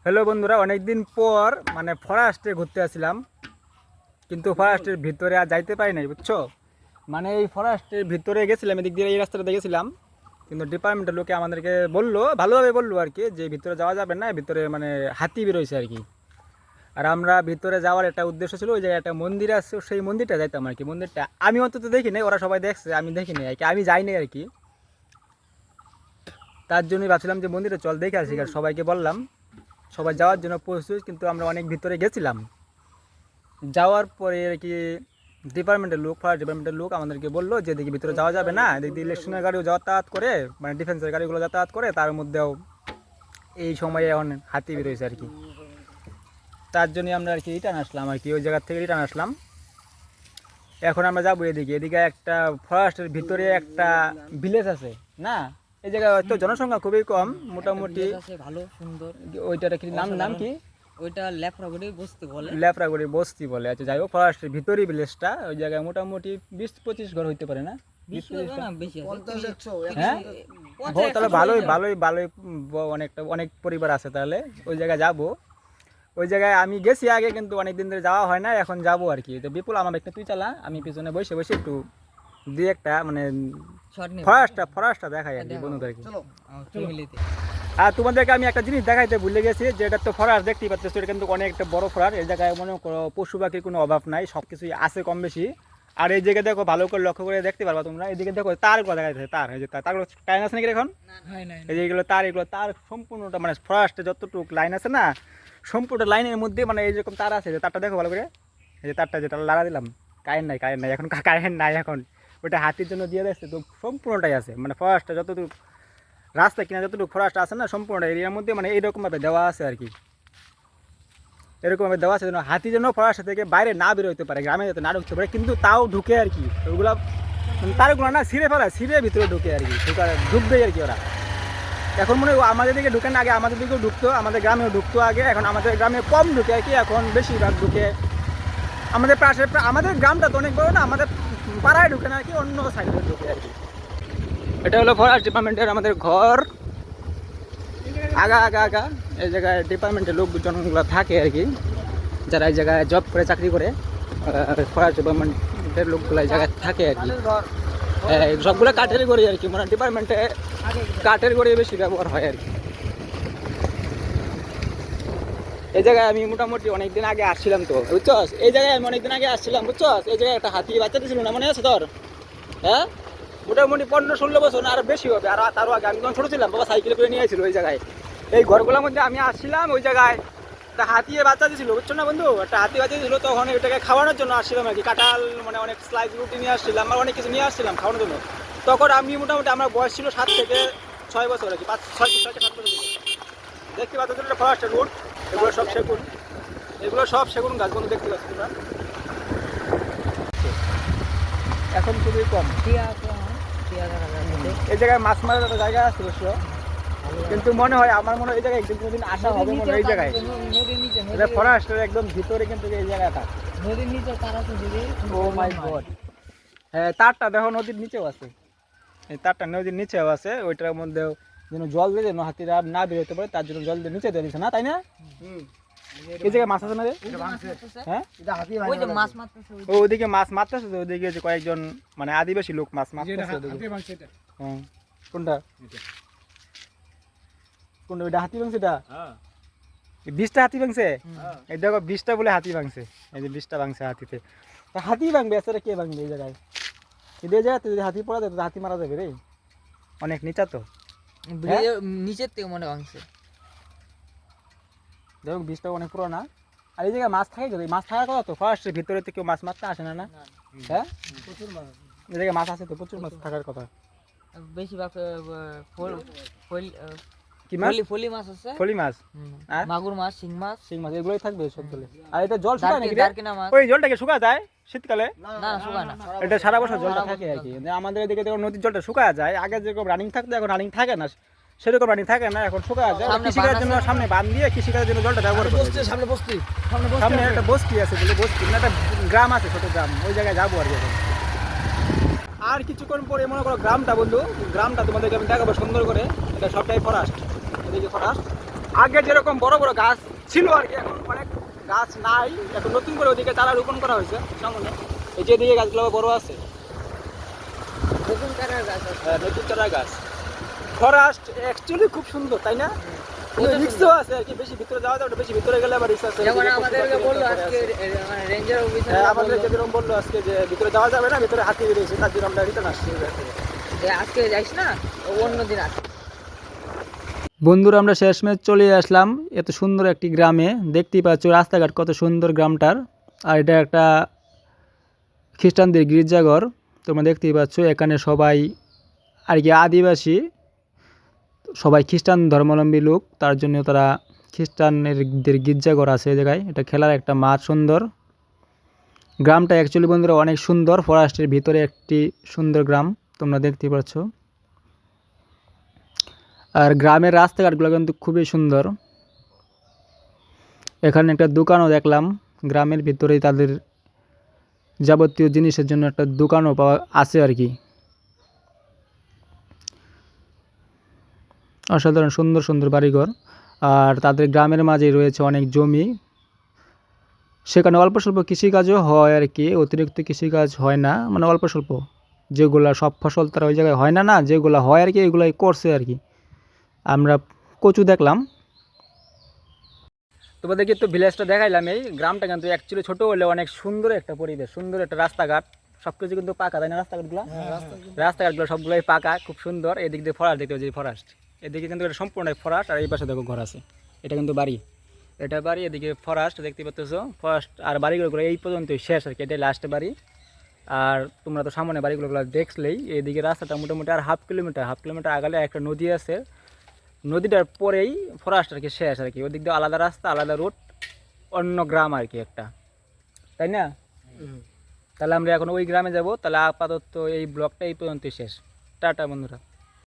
Hello বন্ধুরা, অনেকদিন পর মানে ফরেস্টে ঘুরতে আসছিলাম, কিন্তু ফরেস্টের ভিতরে আর যাইতে পারি নাই, বুঝছো। মানে এই ফরেস্টের ভিতরে গেছিলাম, এদিক দিয়ে এই রাস্তাটা গেছিলাম, কিন্তু ডিপার্টমেন্টের লোকে আমাদেরকে বললো, ভালোভাবে বললো আর কি, যে ভিতরে যাওয়া যাবে না, ভিতরে মানে হাতি বেরোইছে আর কি। আর আমরা ভিতরে যাওয়ার একটা উদ্দেশ্য ছিল, ওই জায়গায় একটা মন্দির আছে, সেই মন্দিরটা যাইতাম আর কি। মন্দিরটা আমি অন্তত দেখি নাই, ওরা সবাই দেখছে, আমি দেখিনি আর কি, আমি যাইনি আর কি। তার জন্যই ভাবছিলাম যে মন্দিরে চল দেখে আসি, আর সবাইকে বললাম, সবাই যাওয়ার জন্য প্রস্তুত, কিন্তু আমরা অনেক ভিতরে গেছিলাম। যাওয়ার পরে আর কি ডিপার্টমেন্টের লোক, ফায়ার ডিপার্টমেন্টের লোক আমাদেরকে বললো যে এদিকে ভিতরে যাওয়া যাবে না, এদিক দিয়ে ইলেকশনের গাড়িও যাতায়াত করে, মানে ডিফেন্সের গাড়িগুলো যাতায়াত করে, তার মধ্যেও এই সময়ে এখন হাতি বেরোয়েছে আর কি। তার জন্যই আমরা আর কি রিটার্ন আসলাম আর কি, ওই জায়গার থেকে রিটার্ন আসলাম। এখন আমরা যাবো এদিকে, এদিকে একটা ফরেস্টের ভিতরে একটা ভিলেজ আছে না, এই জায়গায় হয়তো জনসংখ্যা খুবই কম, মোটামুটি ভালো সুন্দর। ওইটার কি নাম নাম কি? ওইটা ল্যাপরাগুড়ি বস্তি বলে। ল্যাপরাগুড়ি বস্তি বলে। আচ্ছা যাই হোক, ফরেস্টের ভিতরই ভিলেজটা, ওই জায়গায় মোটামুটি 20-25 ঘর হইতে পারে না? 20-25 না, বেশি আছে। হ্যাঁ, তাহলে ভালোই ভালোই ভালোই, অনেক পরিবার আছে তাহলে। ওই জায়গায় যাব, ওই জায়গায় আমি গেছি আগে, কিন্তু অনেক দিন ধরে যাওয়া হয় না, এখন যাবো আর কি। তো বিপুল, আমার একটা তুই চালা, আমি পিছনে বসে বসে একটু দিয়ে একটা মানে ফরেস্টটা দেখাই আর কি বন্ধুদেরকে। আর তোমাদেরকে আমি একটা জিনিস দেখাইতে ভুলে গেছি, যে এটা তো ফরেস্ট দেখতেই পাচ্ছ, এটা কিন্তু অনেক একটা বড় ফরেস্ট। এই জায়গায় মনে করো পশু পাখির কোনো অভাব নাই, সব কিছুই আছে কম বেশি। আর এই জায়গায় দেখো, ভালো করে লক্ষ্য করে দেখতে পারবা তোমরা, এদিকে দেখো তারগুলো দেখা যাচ্ছে, তার এই যে তারগুলো লাইন আছে নাকি এখন, এই যে এগুলো তার, এগুলো তার সম্পূর্ণটা মানে ফরেস্টে যতটুকু লাইন আছে না, সম্পূর্ণ লাইনের মধ্যে মানে এইরকম তার আছে। যে তারটা দেখো ভালো করে, এই যে তারটা যেটা লাগা দিলাম, কারেন্ট নাই এখন, কারেন্ট নাই এখন, ওটা হাতির জন্য দিয়ে দিচ্ছে। তো সম্পূর্ণটাই আছে, মানে ফরেস্টটা যতটুকু রাস্তা কিনা যতটুকু ফরেস্ট আছে না, সম্পূর্ণ এরিয়ার মধ্যে মানে এইরকমভাবে দেওয়া আছে আর কি। এরকমভাবে দেওয়া আছে যেন হাতি যেন ফরেস্ট থেকে বাইরে না বেরোতে পারে, গ্রামে যাতে না ঢুকতে পারে, কিন্তু তাও ঢুকে আর কি। ওগুলো তারগুলো না ছিঁড়ে ফেলা, ছিঁড়ে ভিতরে ঢুকে আর কি, ঢুকবে আর কি ওরা। এখন মনে হয় আমাদের দিকে ঢুকে না, আগে আমাদের দিকেও ঢুকতো, আমাদের গ্রামেও ঢুকতো আগে, এখন আমাদের গ্রামে কম ঢুকে আর কি, এখন বেশিরভাগ ঢুকে আমাদের পাশে। আমাদের গ্রামটা তো অনেক বড় না, আমাদের পাড়ায় ঢুকে না আর কি, অন্য সাইডে ঢুকে আর কি। এটা হলো ফরেস্ট ডিপার্টমেন্টের আমাদের ঘর, আগা এই জায়গায় ডিপার্টমেন্টের লোকজনগুলো থাকে আর কি, যারা এই জায়গায় জব করে, চাকরি করে, ফরেস্ট ডিপার্টমেন্টের লোকগুলো এই জায়গায় থাকে আর কি। সবগুলো কাঠের গড়ি আর কি, মানে ডিপার্টমেন্টে কাঠের গড়ি বেশি ব্যবহার হয় আর কি। এই জায়গায় আমি মোটামুটি অনেকদিন আগে আসছিলাম, তো বুঝছস, এই জায়গায় আমি অনেকদিন আগে আসছিলাম, বুঝছস। এই জায়গায় একটা হাতি বাচ্চা দিয়েছিল না, মনে আছে তোর? হ্যাঁ, মোটামুটি 15-16 বছর না, আরো বেশি হবে। আর তারও আগে আমি যখন ছোটো ছিলাম, বাবা সাইকেলে করে নিয়ে আসছিল ওই জায়গায়, এই ঘরগুলোর মধ্যে আমি আসছিলাম। ওই জায়গায় একটা হাতিয়ে বাচ্চা দিয়েছিল, বুঝছো না বন্ধু, একটা হাতি বাচ্চা দিয়েছিল। তখন ওইটাকে খাওয়ানোর জন্য আসছিলাম আর কি, কাঁঠাল মানে অনেক স্লাইস রুটি নিয়ে আসছিলাম, আর অনেক কিছু নিয়ে আসছিলাম খাওয়ানোর জন্য। তখন আমি মোটামুটি, আমার বয়স ছিল 7 থেকে 6 বছর আর কি, 5-6 থেকে 7 বছর। দেখতে পাচ্ছ একটা ফরেস্টের রুট, এগুলো সব সেগুন, এগুলো সব সেগুন গাছ বন্ধু, দেখতে পাচ্ছ তোমরা। এখন খুবই কম এই জায়গায় মাছ মারার একটা জায়গা আছে অবশ্য, কিন্তু মনে হয়, আমার মনে হয় এই জায়গায় একদিন কোনোদিন আসা হবে মনে হয়। এই জায়গায় এটা ফরেস্টের একদম ভিতরে কিন্তু এই জায়গাটা, নদীর নিচে তার আছে দিদি। ও মাই গড, হ্যাঁ তারটা দেখো নদীর নিচেও আছে, এই তারটা নদীর নিচেও আছে। ওইটার মধ্যেও যেন জল দিয়ে যেন হাতিরা না বেরোতে পারে, তার জন্য জল দিয়ে নিচে দিয়ে দিচ্ছে না, তাই না? এই জায়গায় মাছ আছে না রে? হ্যাঁ, ওইদিকে মাছ মারতেছে, ওইদিকে যে কয়েকজন মানে আদিবাসী লোক মাছ মারতেছে। হ্যাঁ, কোনটা কোনটা ওইটা হাতি ভাঙছে? এটা 20টা হাতি ভাঙছে। এই দেখো 20টা বলে হাতি ভাঙছে, এই যে 20টা ভাঙছে হাতিতে। হাতি ভাঙবে, এছাড়া কে ভাঙবে এই জায়গায়? এই জায়গায় যদি হাতি পড়া যায়, হাতি মারা যাবে রে, অনেক নিচা তো, নিচের থেকে মনে ভাঙছে। দেখো 20টা অনেক পুরোনা। আর এই জায়গায় মাছ থাকে, যদি মাছ থাকার কথা তো, ফরেস্টের ভিতরে তো কেউ মাছ মারতে আসে না না? হ্যাঁ, প্রচুর মাছ এই জায়গায়, মাছ আছে তো, প্রচুর মাছ থাকার কথা। বেশিরভাগ কি মাছ? ফলি মাছ আছে, ফলি মাছ, মাগুর মাছ, শিং মাছ এগুলোই থাকবে সব জলে। আর এটা জল শুকায় নাকি? মাছ। ওই জলটা কি শুকায় যায় শীতকালে? না, শুকায় না, এটা সারা বছর জলটা থাকে আর কি। আমাদের এদিকে দেখো নদীর জলটা শুকায় যায়, আগে যেরকম রানিং থাকতো এখন রানিং থাকে না, সেরকম রানিং থাকে না, এখন শুকায় যায়। কৃষিকাজের জন্য সামনে বাঁধ দিয়ে কৃষিকাজের জন্য জলটা ব্যবহার করে। সামনে একটা বস্তি আছে বলে, বস্তি না, একটা গ্রাম আছে, ছোট গ্রাম, ওই জায়গায় যাবো আর কি। আর কিছুক্ষণ পরে মনে করো গ্রামটা বন্ধু, গ্রামটা তোমাদেরকে আমি দেখাবো সুন্দর করে। এটা সবটাই ফরেস্ট, এদিকে ফরেস্ট, আগে যেরকম বড় বড় গাছ ছিল আর কি, এখন অনেক গাছ নাই, এখন নতুন করে ওদিকে চারা রোপণ করা হয়েছে সামনে। এই যে দিকে গাছগুলো বড় আছে, নতুন চারার গাছ আছে। হ্যাঁ নতুন চারা গাছ। ফরেস্ট অ্যাকচুয়ালি খুব সুন্দর, তাই না? রিক্সও আছে আর কি, বেশি ভিতরে যাওয়া যাবে, বেশি ভিতরে গেলে আবার রিক্স আছে। যেমন আমাদেরকে বললো আজকে মানে রেঞ্জার অফিসার হ্যাঁ আমাদের যেরকম বললো আজকে যে ভিতরে যাওয়া যাবে না, ভিতরে হাতি বেরিয়েছে, তার জন্য আমরা রিটার্ন আসছি। যে আজকে যাইস না, অন্য দিন আস। বন্ধুরা আমরা শেষমেশ চলে আসলাম এত সুন্দর একটি গ্রামে। দেখতেই পাচ্ছ রাস্তাঘাট কত সুন্দর গ্রামটার। আর এটা একটা খ্রিস্টানদের গির্জাঘর, তোমরা দেখতেই পাচ্ছ। এখানে সবাই আর কি আদিবাসী, সবাই খ্রিস্টান ধর্মাবলম্বী লোক, তার জন্য তারা খ্রিস্টানদের গির্জাঘর আছে এই জায়গায়। এটা খেলার একটা মাঠ সুন্দর। গ্রামটা অ্যাকচুয়ালি বন্ধুরা অনেক সুন্দর, ফরেস্টের ভিতরে একটি সুন্দর গ্রাম, তোমরা দেখতেই পাচ্ছ। আর গ্রামের রাস্তাঘাটগুলো কিন্তু খুবই সুন্দর। এখানে একটা দোকানও দেখলাম, গ্রামের ভিতরেই তাদের যাবতীয় জিনিসের জন্য একটা দোকানও পাওয়া আছে আর কি। অসাধারণ সুন্দর সুন্দর বাড়িঘর। আর তাদের গ্রামের মাঝেই রয়েছে অনেক জমি, সেখানে অল্প স্বল্প কৃষিকাজও হয় আর কি, অতিরিক্ত কৃষিকাজ হয় না, মানে অল্প স্বল্প যেগুলো সব ফসল তারা ওই জায়গায় হয় না, না যেগুলো হয় আর কি এগুলাই করছে আর কি। আমরা কচু দেখলাম। তোমাদেরকে তো ভিলেজটা দেখাইলাম। এই গ্রামটা কিন্তু অ্যাকচুয়ালি ছোটো হলেও অনেক সুন্দর একটা পরিবেশ, সুন্দর একটা রাস্তাঘাট, সব কিছু কিন্তু পাকা, তাই না? রাস্তাঘাটগুলো সবগুলোই পাকা, খুব সুন্দর। এদিক দিয়ে ফরেস্ট দেখতে পাচ্ছি, ফরেস্ট এদিকে কিন্তু এটা সম্পূর্ণ ফরেস্ট। আর এই পাশে দেখো ঘর আছে, এটা কিন্তু বাড়ি, এটা বাড়ি। এদিকে ফরেস্ট দেখতে পাচ্ছ, ফরেস্ট আর বাড়িগুলো এই পর্যন্তই শেষ আর কি, এটাই লাস্ট বাড়ি। আর তোমরা তো সামনে বাড়িগুলো দেখলেই। এদিকে রাস্তাটা মোটামুটি আর হাফ কিলোমিটার আগালে একটা নদী আছে, নদীটার পরেই ফরেস্ট আর কি শেষ আর কি। ওদিক দিয়ে আলাদা রাস্তা, আলাদা রুট, অন্য গ্রাম আর কি একটা, তাই না? তাহলে আমরা এখন ওই গ্রামে যাব। তাহলে আপাতত এই ব্লগটা এই পর্যন্তই শেষ। টাটা বন্ধুরা।